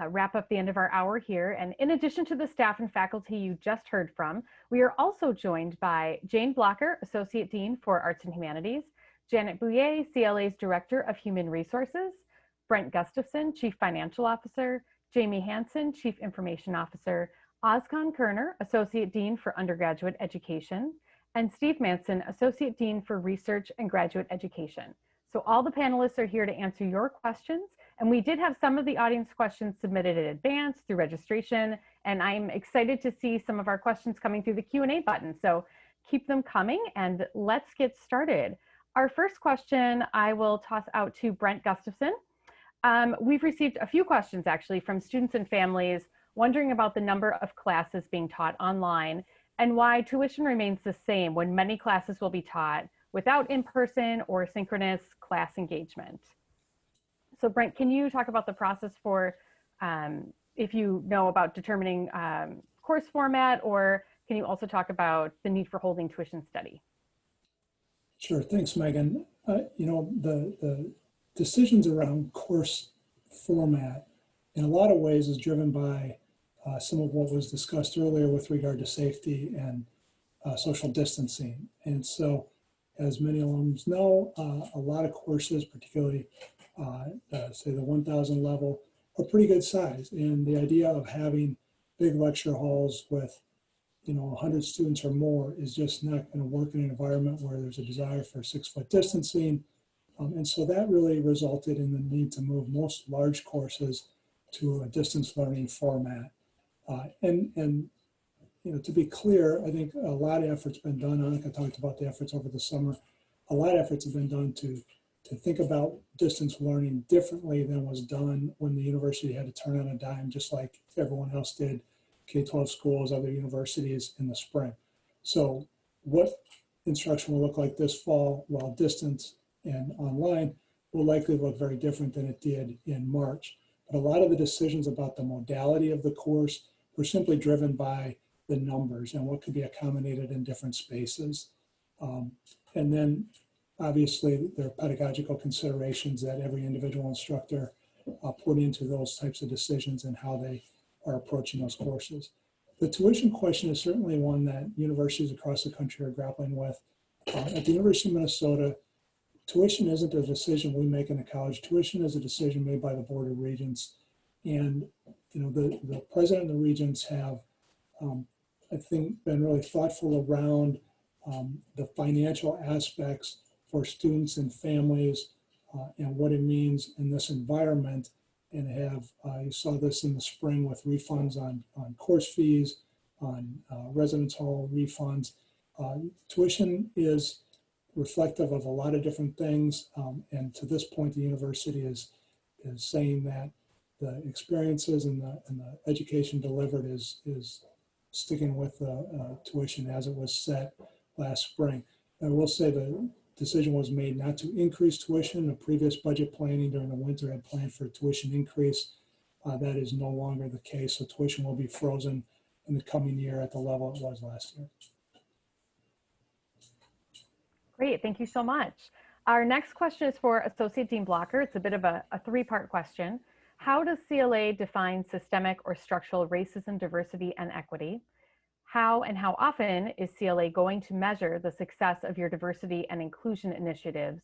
Speaker 1: wrap up the end of our hour here. And in addition to the staff and faculty you just heard from, we are also joined by Jane Blocker, Associate Dean for Arts and Humanities, Janet Bouyer, CLA's Director of Human Resources, Brent Gustafson, Chief Financial Officer, Jamey Hansen, Chief Information Officer, Ascan Koerner, Associate Dean for Undergraduate Education, and Steve Manson, Associate Dean for Research and Graduate Education. So all the panelists are here to answer your questions. And we did have some of the audience questions submitted in advance through registration. And I'm excited to see some of our questions coming through the Q&A button. So keep them coming and let's get started. Our first question I will toss out to Brent Gustafson. We've received a few questions actually from students and families wondering about the number of classes being taught online and why tuition remains the same when many classes will be taught without in-person or synchronous class engagement. So Brent, can you talk about the process for, if you know about determining course format, or can you also talk about the need for holding tuition study?
Speaker 8: Sure, thanks, Megan. You know, the decisions around course format in a lot of ways is driven by some of what was discussed earlier with regard to safety and social distancing. And so, as many alums know, a lot of courses, particularly say the 1,000 level, are pretty good size. And the idea of having big lecture halls with 100 students or more is just not going to work in an environment where there's a desire for 6-foot distancing. And so that really resulted in the need to move most large courses to a distance learning format. And to be clear, I think a lot of effort's been done. Anika talked about the efforts over the summer. A lot of efforts have been done to think about distance learning differently than was done when the university had to turn on a dime, just like everyone else did, K-12 schools, other universities in the spring. So what instruction will look like this fall while distance and online will likely look very different than it did in March. But a lot of the decisions about the modality of the course were simply driven by the numbers and what could be accommodated in different spaces. And then obviously there are pedagogical considerations that every individual instructor put into those types of decisions and how they are approaching those courses. The tuition question is certainly one that universities across the country are grappling with. At the University of Minnesota, tuition isn't a decision we make in a college. Tuition is a decision made by the Board of Regents. And the president and the regents have, I think, been really thoughtful around the financial aspects for students and families and what it means in this environment, and have, you saw this in the spring with refunds on course fees, on residence hall refunds. Tuition is reflective of a lot of different things, and to this point the university is saying that the experiences and the education delivered is sticking with the tuition as it was set last spring. I will say the decision was made not to increase tuition. The previous budget planning during the winter had planned for a tuition increase. That is no longer the case, so tuition will be frozen in the coming year at the level it was last year.
Speaker 1: Great, thank you so much. Our next question is for Associate Dean Blocker. It's a bit of a three-part question. How does CLA define systemic or structural racism, diversity, and equity? How and how often is CLA going to measure the success of your diversity and inclusion initiatives?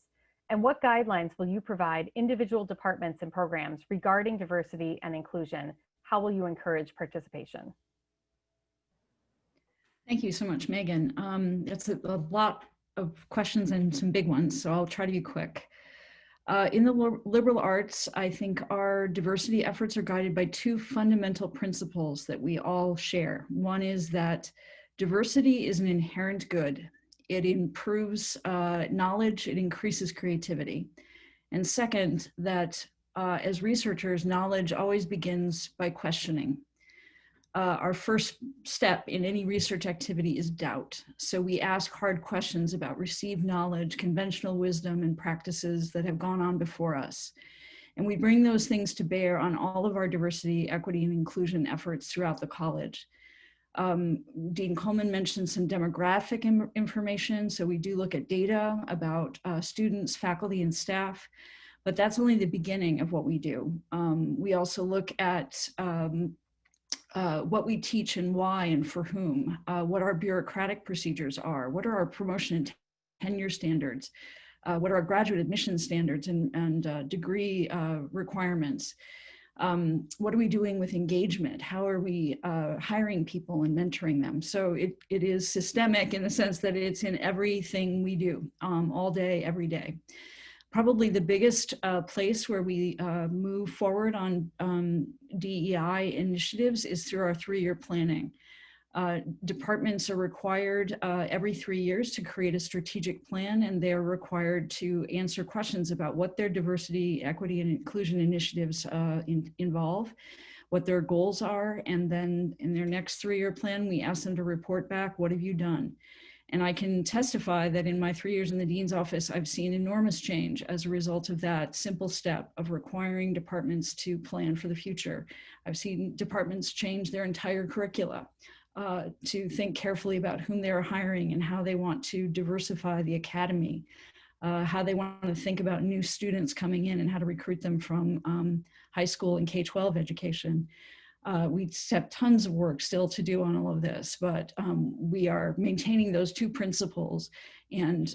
Speaker 1: And what guidelines will you provide individual departments and programs regarding diversity and inclusion? How will you encourage participation?
Speaker 9: Thank you so much, Megan. It's a lot of questions and some big ones, so I'll try to be quick. In the liberal arts, I think our diversity efforts are guided by two fundamental principles that we all share. One is that Diversity is an inherent good. It improves knowledge, it increases creativity. And second, that as researchers, knowledge always begins by questioning. Our first step in any research activity is doubt. So we ask hard questions about received knowledge, conventional wisdom, and practices that have gone on before us. And we bring those things to bear on all of our diversity, equity, and inclusion efforts throughout the college. Dean Coleman mentioned some demographic information. So we do look at data about students, faculty, and staff, but that's only the beginning of what we do. We also look at what we teach and why and for whom, what our bureaucratic procedures are, what are our promotion and tenure standards, what are our graduate admission standards and degree requirements. What are we doing with engagement? How are we hiring people and mentoring them? So it is systemic in the sense that it's in everything we do, all day, every day. Probably the biggest place where we move forward on DEI initiatives is through our 3-year planning. Departments are required every 3 years to create a strategic plan, and they're required to answer questions about what their diversity, equity, and inclusion initiatives involve, what their goals are, and then in their next 3-year plan, we ask them to report back, what have you done? And I can testify that in my 3 years in the Dean's office, I've seen enormous change as a result of that simple step of requiring departments to plan for the future. I've seen departments change their entire curricula to think carefully about whom they're hiring and how they want to diversify the academy, how they want to think about new students coming in and how to recruit them from high school and K-12 education. We have tons of work still to do on all of this, but we are maintaining those 2 principles. And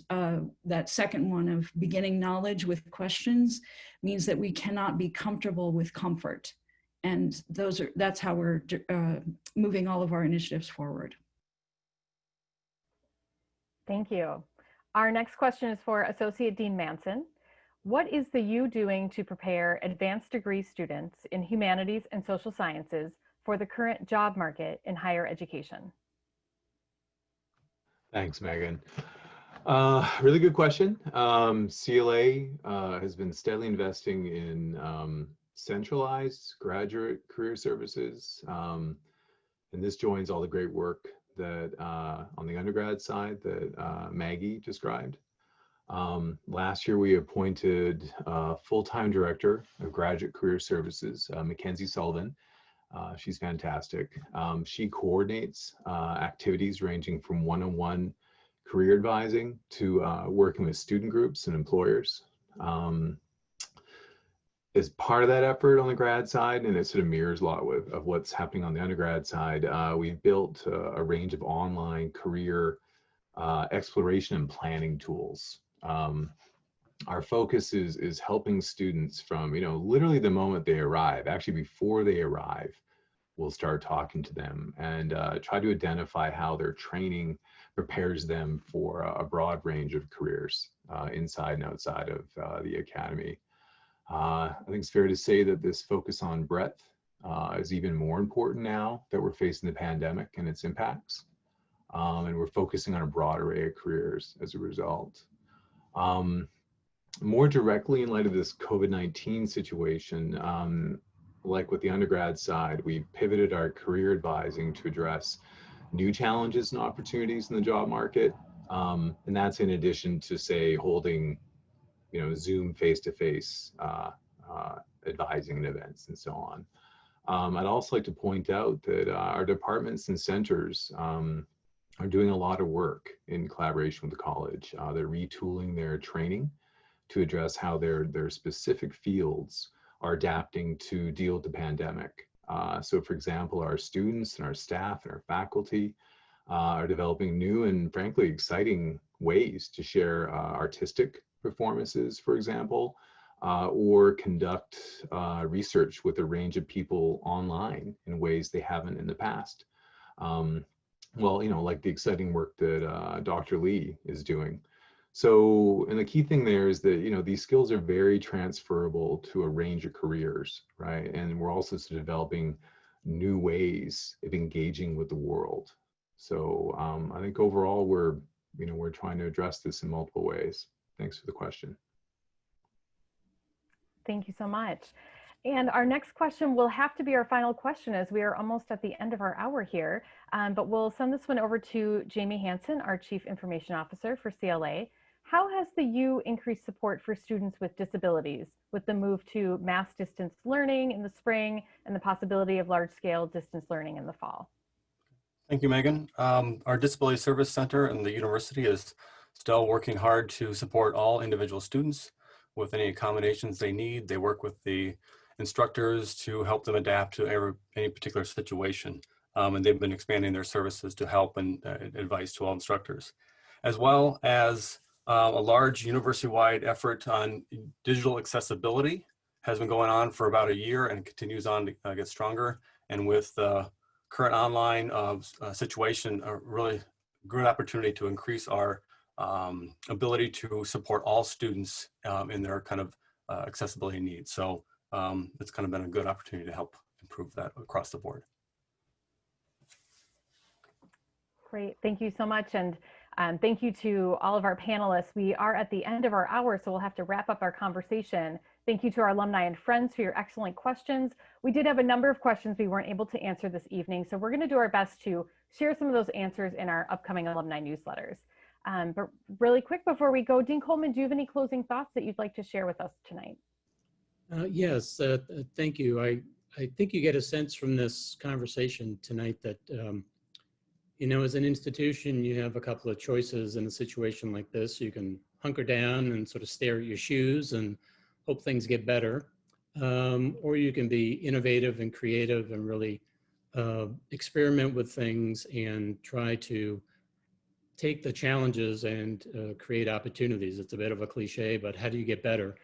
Speaker 9: that second one of beginning knowledge with questions means that we cannot be comfortable with comfort. And that's how we're moving all of our initiatives forward.
Speaker 1: Thank you. Our next question is for Associate Dean Manson. What is the U doing to prepare advanced degree students in humanities and social sciences for the current job market in higher education?
Speaker 10: Thanks, Megan. Really good question. CLA has been steadily investing in centralized graduate career services. And this joins all the great work that on the undergrad side that Maggie described. Last year, we appointed a full-time director of graduate career services, Mackenzie Sullivan. She's fantastic. She coordinates activities ranging from one-on-one career advising to working with student groups and employers. As part of that effort on the grad side, and it sort of mirrors a lot of what's happening on the undergrad side, we've built a range of online career exploration and planning tools. Our focus is helping students from, literally the moment they arrive, actually before they arrive, we'll start talking to them and try to identify how their training prepares them for a broad range of careers inside and outside of the academy. I think it's fair to say that this focus on breadth is even more important now that we're facing the pandemic and its impacts. And we're focusing on a broad array of careers as a result. More directly in light of this COVID-19 situation, like with the undergrad side, we pivoted our career advising to address new challenges and opportunities in the job market. And that's in addition to, say, holding, Zoom face-to-face advising events and so on. I'd also like to point out that our departments and centers are doing a lot of work in collaboration with the college. They're retooling their training to address how their specific fields are adapting to deal with the pandemic. So for example, our students and our staff and our faculty are developing new and frankly exciting ways to share artistic performances, for example, or conduct research with a range of people online in ways they haven't in the past. Well, like the exciting work that Dr. Lee is doing. So, and the key thing there is that, these skills are very transferable to a range of careers, right? And we're also developing new ways of engaging with the world. So I think overall we're trying to address this in multiple ways. Thanks for the question.
Speaker 1: Thank you so much. And our next question will have to be our final question as we are almost at the end of our hour here, but we'll send this one over to Jamey Hansen, our Chief Information Officer for CLA. How has the U increased support for students with disabilities with the move to mass distance learning in the spring and the possibility of large-scale distance learning in the fall?
Speaker 11: Thank you, Megan. Our Disability Service Center and the university is still working hard to support all individual students with any accommodations they need. They work with the instructors to help them adapt to any particular situation. And they've been expanding their services to help and advice to all instructors, as well as a large university-wide effort on digital accessibility has been going on for about a year and continues on to get stronger. And with the current online situation, a really good opportunity to increase our ability to support all students in their kind of accessibility needs. So it's kind of been a good opportunity to help improve that across the board.
Speaker 1: Great, thank you so much. And thank you to all of our panelists. We are at the end of our hour, so we'll have to wrap up our conversation. Thank you to our alumni and friends for your excellent questions. We did have a number of questions we weren't able to answer this evening, so we're going to do our best to share some of those answers in our upcoming alumni newsletters. But really quick before we go, Dean Coleman, do you have any closing thoughts that you'd like to share with us tonight?
Speaker 2: Yes, thank you. I think you get a sense from this conversation tonight that, you know, as an institution, you have a couple of choices in a situation like this. You can hunker down and sort of stare at your shoes and hope things get better, or you can be innovative and creative and really experiment with things and try to take the challenges and create opportunities. It's a bit of a cliche, but how do you get better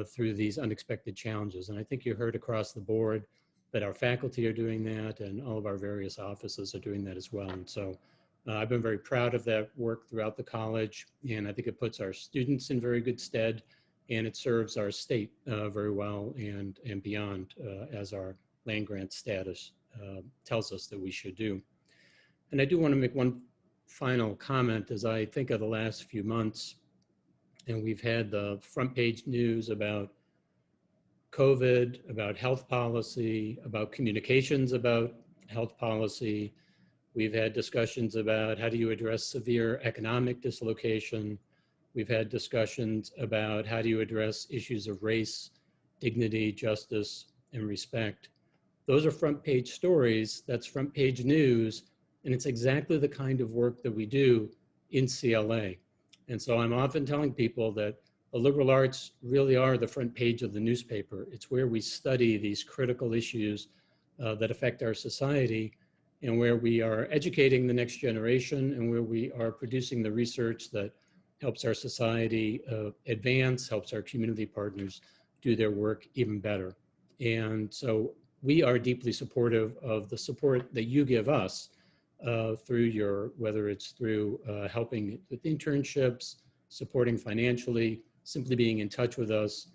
Speaker 2: through these unexpected challenges? And I think you heard across the board that our faculty are doing that and all of our various offices are doing that as well. And so I've been very proud of that work throughout the college, and I think it puts our students in very good stead, and it serves our state very well and beyond as our land grant status tells us that we should do. And I do want to make one final comment as I think of the last few months, and we've had the front page news about COVID, about health policy, about communications about health policy. We've had discussions about how do you address severe economic dislocation. We've had discussions about how do you address issues of race, dignity, justice, and respect. Those are front page stories, that's front page news, and it's exactly the kind of work that we do in CLA. And so I'm often telling people that the liberal arts really are the front page of the newspaper. It's where we study these critical issues that affect our society, and where we are educating the next generation, and where we are producing the research that helps our society advance, helps our community partners do their work even better. And so we are deeply supportive of the support that you give us through whether it's through helping with internships, supporting financially, simply being in touch with us,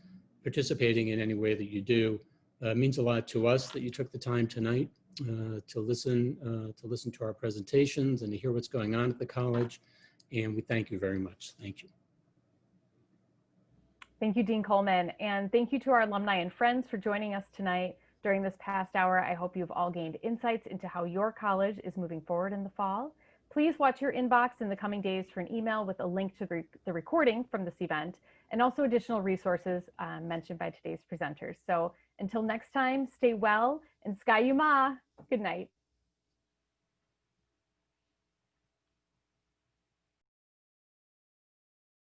Speaker 2: participating in any way that you do. It means a lot to us that you took the time tonight to listen to our presentations and to hear what's going on at the college. And we thank you very much. Thank you.
Speaker 1: Thank you, Dean Coleman. And thank you to our alumni and friends for joining us tonight during this past hour. I hope you've all gained insights into how your college is moving forward in the fall. Please watch your inbox in the coming days for an email with a link to the recording from this event and also additional resources mentioned by today's presenters. So until next time, stay well and Sky Yuma. Good night.